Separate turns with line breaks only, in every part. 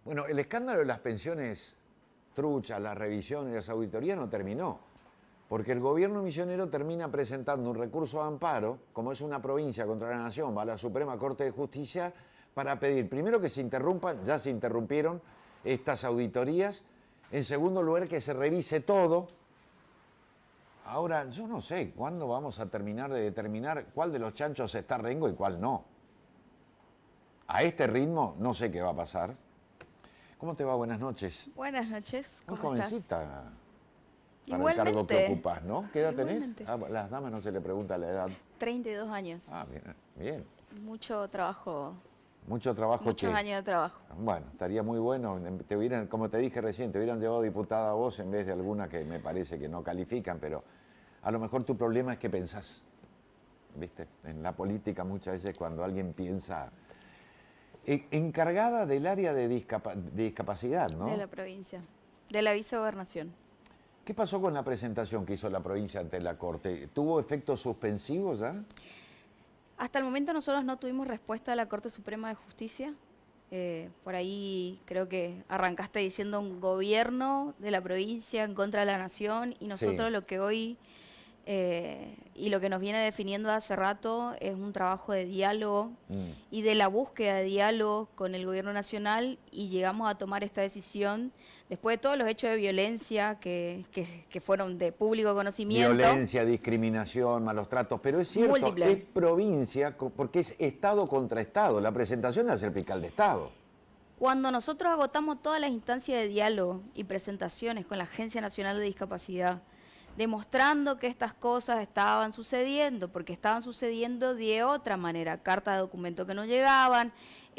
Bueno, el escándalo de las pensiones truchas, las revisiones y las auditorías no terminó, porque el gobierno misionero termina presentando un recurso de amparo, como es una provincia contra la nación, va a la Suprema Corte de Justicia para pedir, primero, que se interrumpan, ya se interrumpieron estas auditorías, en segundo lugar, que se revise todo. Ahora, yo no sé cuándo vamos a terminar de determinar cuál de los chanchos está rengo y cuál no. A este ritmo no sé qué va a pasar. ¿Cómo te va? Buenas noches.
Buenas noches,
Muy
¿cómo estás?
jovencita para
Igualmente.
el cargo que ocupás, ¿no? ¿Qué edad
Igualmente.
tenés? Ah, las damas no se le pregunta la edad.
32 años.
Ah, bien, bien.
Mucho trabajo.
Mucho trabajo.
Muchos años de trabajo.
Bueno, estaría muy bueno. Te hubieran, como te dije recién, te hubieran llevado diputada a vos en vez de alguna que me parece que no califican, pero a lo mejor tu problema es que pensás, ¿viste? En la política muchas veces cuando alguien piensa... Encargada del área de discapacidad, ¿no?
De la provincia, de la vicegobernación.
¿Qué pasó con la presentación que hizo la provincia ante la Corte? ¿Tuvo efectos suspensivos ya?
Hasta el momento nosotros no tuvimos respuesta de la Corte Suprema de Justicia. Por ahí creo que arrancaste diciendo un gobierno de la provincia en contra de la nación, y nosotros lo que hoy y lo que nos viene definiendo hace rato es un trabajo de diálogo y de la búsqueda de diálogo con el gobierno nacional, y llegamos a tomar esta decisión después de todos los hechos de violencia que fueron de público conocimiento.
Violencia, discriminación, malos tratos, pero es cierto,
múltiple.
Es provincia porque es Estado contra Estado, la presentación hace el fiscal de Estado.
Cuando nosotros agotamos todas las instancias de diálogo y presentaciones con la Agencia Nacional de Discapacidad, demostrando que estas cosas estaban sucediendo, porque estaban sucediendo de otra manera, cartas de documento que no llegaban,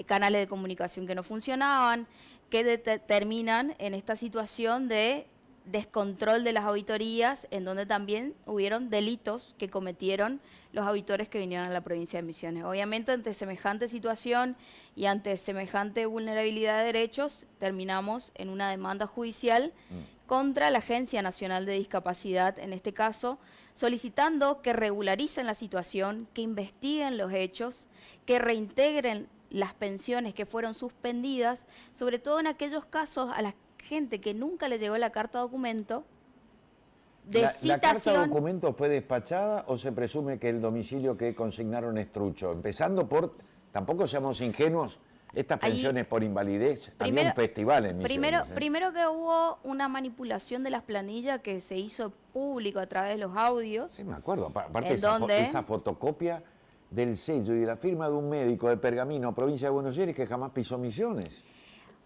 canales de comunicación que no funcionaban, que terminan en esta situación de descontrol de las auditorías, en donde también hubieron delitos que cometieron los auditores que vinieron a la provincia de Misiones. Obviamente, ante semejante situación y ante semejante vulnerabilidad de derechos, terminamos en una demanda judicial contra la Agencia Nacional de Discapacidad, en este caso, solicitando que regularicen la situación, que investiguen los hechos, que reintegren las pensiones que fueron suspendidas, sobre todo en aquellos casos a la gente que nunca le llegó la carta documento de citación.
¿La carta documento fue despachada o se presume que el domicilio que consignaron es trucho? Empezando por, tampoco seamos ingenuos, estas pensiones por invalidez, había un festival en Misiones.
Primero que hubo una manipulación de las planillas que se hizo público a través de los audios.
Sí, me acuerdo. Aparte esa fotocopia del sello y de la firma de un médico de Pergamino, provincia de Buenos Aires, que jamás pisó Misiones.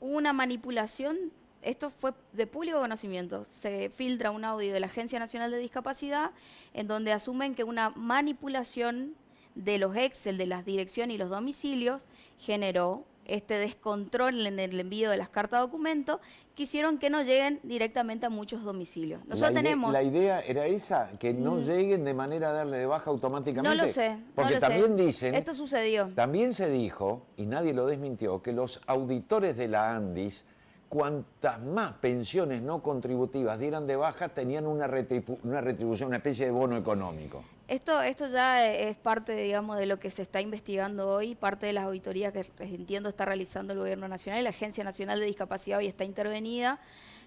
Hubo una manipulación, esto fue de público conocimiento. Se filtra un audio de la Agencia Nacional de Discapacidad en donde asumen que una manipulación de los Excel, de las direcciones y los domicilios, generó este descontrol en el envío de las cartas de documento que hicieron que no lleguen directamente a muchos domicilios.
La idea era esa, que no lleguen de manera de darle de baja automáticamente.
No lo sé.
Porque también dicen...
Esto sucedió.
También se dijo, y nadie lo desmintió, que los auditores de la ANDIS, cuantas más pensiones no contributivas dieran de baja, tenían una retribución, una especie de bono económico.
Esto ya es parte, digamos, de lo que se está investigando hoy, parte de las auditorías que entiendo está realizando el Gobierno Nacional y la Agencia Nacional de Discapacidad hoy está intervenida.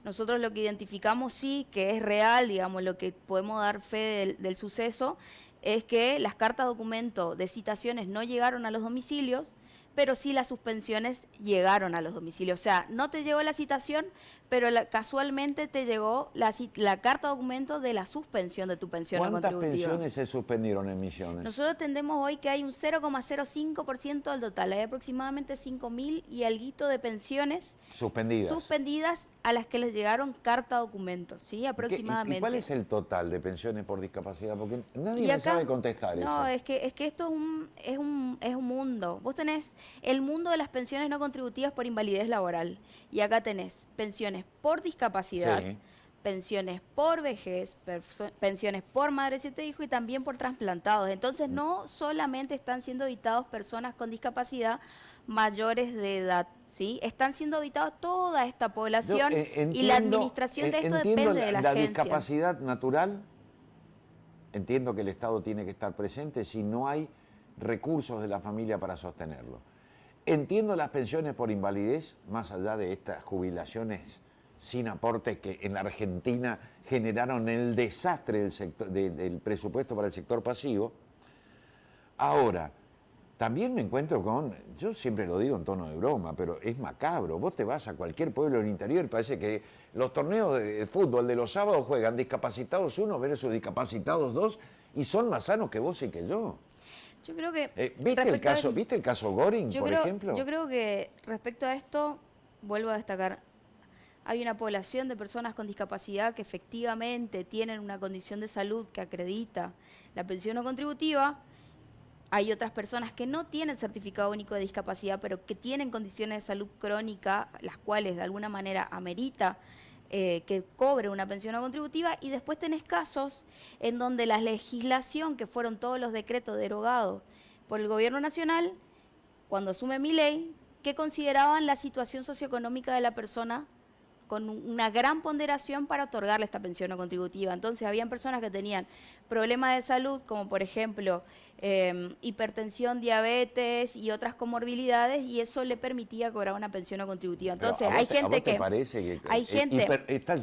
Nosotros lo que identificamos, sí, que es real, digamos, lo que podemos dar fe del suceso, es que las cartas documento de citaciones no llegaron a los domicilios, pero sí las suspensiones llegaron a los domicilios. O sea, no te llegó la citación, pero casualmente te llegó la carta documento de la suspensión de tu pensión contributiva.
¿Cuántas pensiones se suspendieron en Misiones?
Nosotros entendemos hoy que hay un 0,05% del total. Hay aproximadamente 5.000 y alguito de pensiones suspendidas a las que les llegaron carta documento, ¿sí? Aproximadamente.
¿Y cuál es el total de pensiones por discapacidad? Porque nadie me sabe contestar eso.
No, es que esto es un mundo. Vos tenés el mundo de las pensiones no contributivas por invalidez laboral. Y acá tenés pensiones por discapacidad, pensiones por vejez, pensiones por madre de 7 hijos y también por trasplantados. Entonces no solamente están siendo auditados personas con discapacidad mayores de edad, ¿sí? Están siendo auditados toda esta población y la administración de esto depende de la agencia.
La discapacidad natural, entiendo que el Estado tiene que estar presente si no hay recursos de la familia para sostenerlo. Entiendo las pensiones por invalidez, más allá de estas jubilaciones sin aportes que en la Argentina generaron el desastre del presupuesto para el sector pasivo. Ahora, también me encuentro con, yo siempre lo digo en tono de broma, pero es macabro. Vos te vas a cualquier pueblo del interior y parece que los torneos de fútbol de los sábados juegan discapacitados 1 versus discapacitados 2 y son más sanos que vos y que yo.
Yo creo que...
¿Viste el caso Göring, por ejemplo?
Yo creo que respecto a esto, vuelvo a destacar, hay una población de personas con discapacidad que efectivamente tienen una condición de salud que acredita la pensión no contributiva. Hay otras personas que no tienen certificado único de discapacidad, pero que tienen condiciones de salud crónica, las cuales de alguna manera amerita que cobre una pensión no contributiva. Y después tenés casos en donde la legislación, que fueron todos los decretos derogados por el gobierno nacional, cuando asume Milei, que consideraban la situación socioeconómica de la persona con una gran ponderación para otorgarle esta pensión no contributiva. Entonces, habían personas que tenían problemas de salud, como por ejemplo hipertensión, diabetes y otras comorbilidades, y eso le permitía cobrar una pensión no contributiva. Entonces, hay gente que... Hay gente...
Está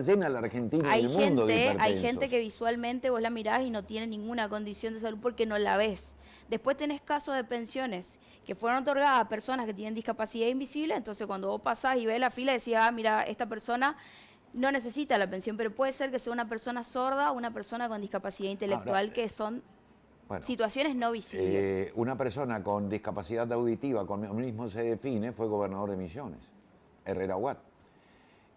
llena la Argentina y el mundo de hipertensos.
Hay gente que visualmente vos la mirás y no tiene ninguna condición de salud porque no la ves. Después tenés casos de pensiones que fueron otorgadas a personas que tienen discapacidad invisible, entonces cuando vos pasás y ves la fila decís, ah, mira, esta persona no necesita la pensión, pero puede ser que sea una persona sorda o una persona con discapacidad intelectual. Ahora, que son situaciones no visibles.
Una persona con discapacidad auditiva, como mismo se define, fue gobernador de Misiones, Herrera Watt.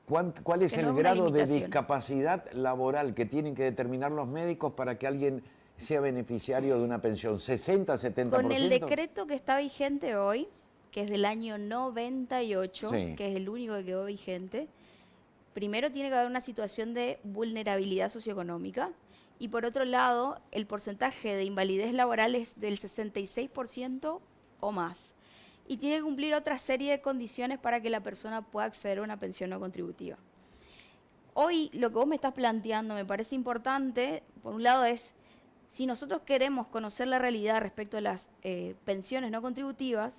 ¿Cuál es el grado de discapacidad laboral que tienen que determinar los médicos para que alguien sea beneficiario de una pensión? ¿60, 70%?
Con el decreto que está vigente hoy, que es del año 98,
sí,
que es el único que quedó vigente, primero tiene que haber una situación de vulnerabilidad socioeconómica y por otro lado, el porcentaje de invalidez laboral es del 66% o más. Y tiene que cumplir otra serie de condiciones para que la persona pueda acceder a una pensión no contributiva. Hoy lo que vos me estás planteando me parece importante, por un lado es, si nosotros queremos conocer la realidad respecto a las pensiones no contributivas,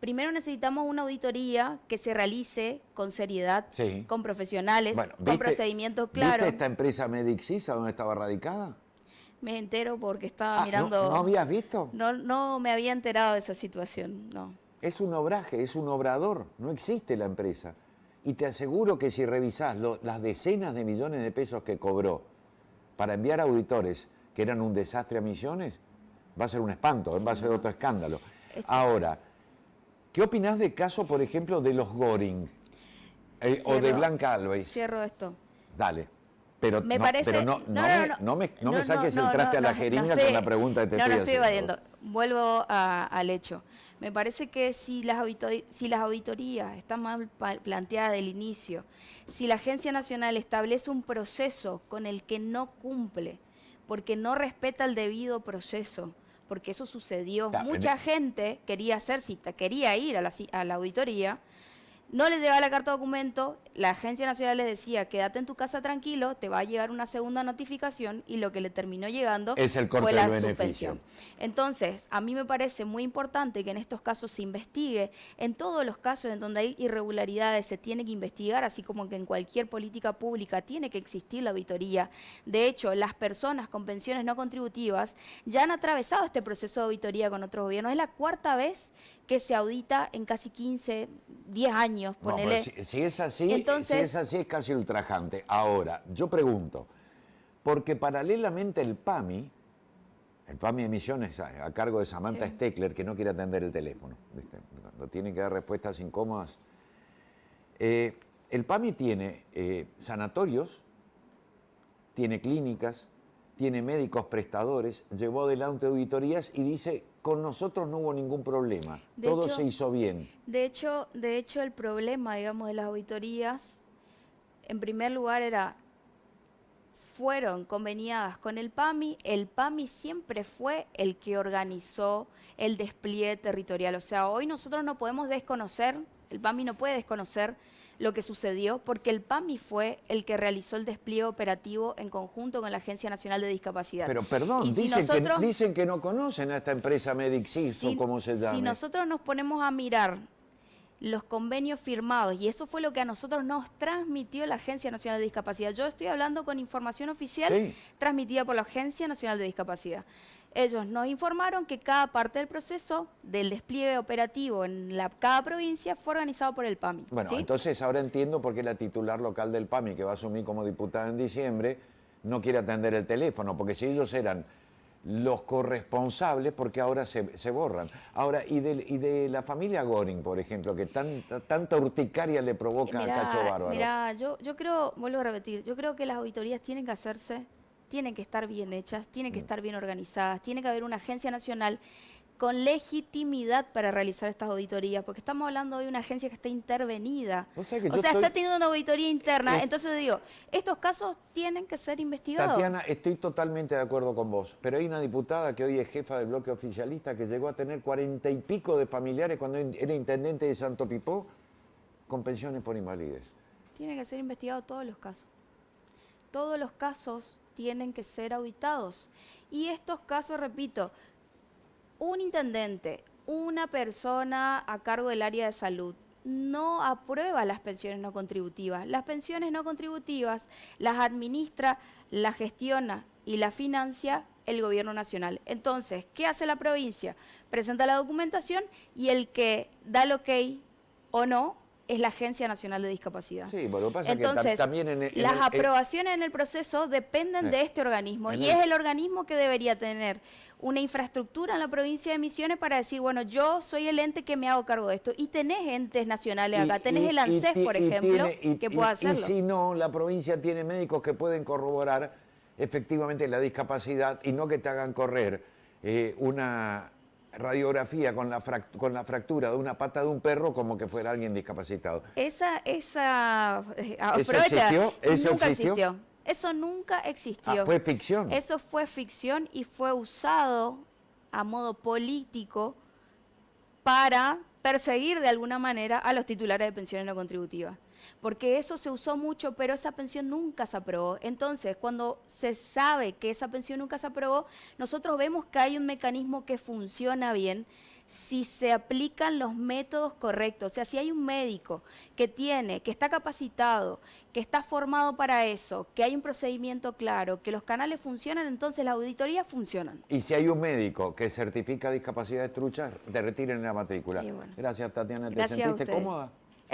primero necesitamos una auditoría que se realice con seriedad,
sí,
con profesionales, con procedimientos claros.
¿Viste esta empresa Medixisa donde estaba radicada?
Me entero porque estaba mirando...
¿No habías visto?
No me había enterado de esa situación, no.
Es un obraje, es un obrador, no existe la empresa. Y te aseguro que si revisás las decenas de millones de pesos que cobró para enviar auditores que eran un desastre a Misiones, va a ser un espanto, va a ser otro escándalo. Ahora, ¿qué opinás del caso, por ejemplo, de los Göring o de Blanca Alves?
Cierro esto.
Dale. Pero
me parece,
no me saques el traste a la jeringa con la pregunta que te estoy haciendo.
No, estoy evadiendo. Vuelvo al hecho. Me parece que si las auditorías están mal planteadas del inicio, si la Agencia Nacional establece un proceso con el que no cumple, porque no respeta el debido proceso, porque eso sucedió. Mucha gente quería ir a la auditoría, no les llegaba la carta de documento, la Agencia Nacional les decía, quédate en tu casa tranquilo, te va a llegar una segunda notificación y lo que le terminó llegando fue la suspensión. Entonces, a mí me parece muy importante que en estos casos se investigue, en todos los casos en donde hay irregularidades se tiene que investigar, así como que en cualquier política pública tiene que existir la auditoría. De hecho, las personas con pensiones no contributivas ya han atravesado este proceso de auditoría con otros gobiernos. Es la cuarta vez que se audita en casi 15, 10 años, ponele.
No, si es así, entonces, es casi ultrajante. Ahora, yo pregunto, porque paralelamente el PAMI de Misiones a cargo de Samantha Steckler, que no quiere atender el teléfono, ¿viste? Cuando tiene que dar respuestas incómodas. El PAMI tiene sanatorios, tiene clínicas, tiene médicos prestadores, llevó adelante auditorías y dice, con nosotros no hubo ningún problema, todo se hizo bien.
De hecho, el problema, digamos, de las auditorías en primer lugar fueron conveniadas con el PAMI siempre fue el que organizó el despliegue territorial. O sea, hoy nosotros no podemos desconocer, el PAMI no puede desconocer lo que sucedió, porque el PAMI fue el que realizó el despliegue operativo en conjunto con la Agencia Nacional de Discapacidad.
Pero perdón, dicen que no conocen a esta empresa Medixis o como se llama.
Si nosotros nos ponemos a mirar los convenios firmados, y eso fue lo que a nosotros nos transmitió la Agencia Nacional de Discapacidad. Yo estoy hablando con información oficial transmitida por la Agencia Nacional de Discapacidad. Ellos nos informaron que cada parte del proceso del despliegue operativo en cada provincia fue organizado por el PAMI.
Bueno,
¿sí?
Entonces ahora entiendo por qué la titular local del PAMI, que va a asumir como diputada en diciembre, no quiere atender el teléfono, porque si ellos eran los corresponsables, porque ahora se borran. Ahora, y de la familia Göring, por ejemplo, que tanta urticaria le provoca a Cacho Bárbaro.
Mira, yo creo, vuelvo a repetir, yo creo que las auditorías tienen que hacerse, tienen que estar bien hechas, tienen que estar bien organizadas, tiene que haber una agencia nacional con legitimidad para realizar estas auditorías, porque estamos hablando hoy de una agencia que está intervenida. O sea, está teniendo una auditoría interna. Entonces digo, estos casos tienen que ser investigados.
Tatiana, estoy totalmente de acuerdo con vos, pero hay una diputada que hoy es jefa del bloque oficialista que llegó a tener 40 y pico de familiares cuando era intendente de Santo Pipó con pensiones por invalidez.
Tienen que ser investigados todos los casos. Todos los casos tienen que ser auditados. Y estos casos, repito, un intendente, una persona a cargo del área de salud, no aprueba las pensiones no contributivas. Las pensiones no contributivas las administra, las gestiona y las financia el gobierno nacional. Entonces, ¿qué hace la provincia? Presenta la documentación y el que da el ok o no es la Agencia Nacional de Discapacidad.
Sí, pero lo que pasa es
que
también
las aprobaciones en el proceso dependen de este organismo y es el organismo que debería tener una infraestructura en la provincia de Misiones para decir, bueno, yo soy el ente que me hago cargo de esto. Y tenés entes nacionales acá, tenés el ANSES, por ejemplo, que pueda hacerlo.
Y si no, la provincia tiene médicos que pueden corroborar efectivamente la discapacidad y no que te hagan correr una radiografía con la fractura de una pata de un perro como que fuera alguien discapacitado.
¿Eso
nunca existió?
Eso nunca existió.
¿Fue ficción?
Eso fue ficción y fue usado a modo político para perseguir de alguna manera a los titulares de pensiones no contributivas. Porque eso se usó mucho, pero esa pensión nunca se aprobó. Entonces, cuando se sabe que esa pensión nunca se aprobó, nosotros vemos que hay un mecanismo que funciona bien si se aplican los métodos correctos. O sea, si hay un médico que está capacitado, que está formado para eso, que hay un procedimiento claro, que los canales funcionan, entonces las auditorías funcionan.
Y si hay un médico que certifica discapacidades truchas, te retiren la matrícula.
Bueno.
Gracias, Tatiana. ¿Te
Gracias
sentiste cómoda?